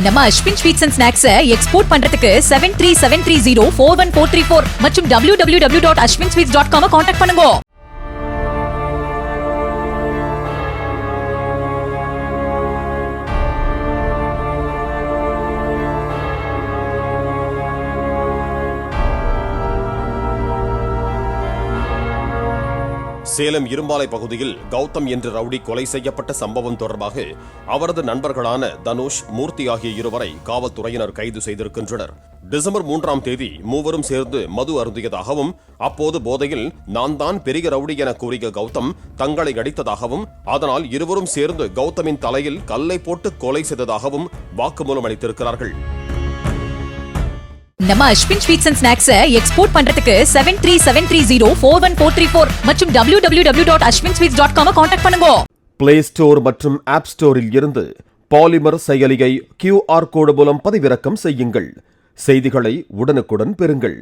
நம்ம Ashwin sweets and snacks export பண்றதுக்கு 7373041434 மற்றும் www.ashwinsweets.com கான்டாக்ட் பண்ணுங்க. சேலம் இரும்பாலை பகுதியில் கௌதம் என்ற ரவுடி கொலை செய்யப்பட்ட சம்பவம் தொடர்பாக அவரது நண்பர்களான தனுஷ், மூர்த்தி ஆகிய இருவரை காவல்துறையினர் கைது செய்திருக்கின்றனர். டிசம்பர் 3ஆம் தேதி மூவரும் சேர்ந்து மது அருந்தியதாகவும் அப்போது போதையில் நான் தான் பெரிய ரவுடி என கூறிய கௌதம் தங்களை அடித்ததாகவும் அதனால் இருவரும் சேர்ந்து கௌதமின் தலையில் கல்லை போட்டு கொலை செய்ததாகவும் வாக்குமூலம் அளித்திருக்கிறார்கள். நம்ம Ashwin sweets and snacks export பண்றதுக்கு 7373041434 மற்றும் www.ashwinsweets.com கான்டாக்ட் பண்ணுங்க. பிளே ஸ்டோர் மற்றும் ஆப் ஸ்டோரில் இருந்து பாலிமர் செயலியை QR கோடு மூலம் பதிவிறக்கம் செய்யுங்கள். செய்திகளை உடனுக்குடன் பெறுங்கள்.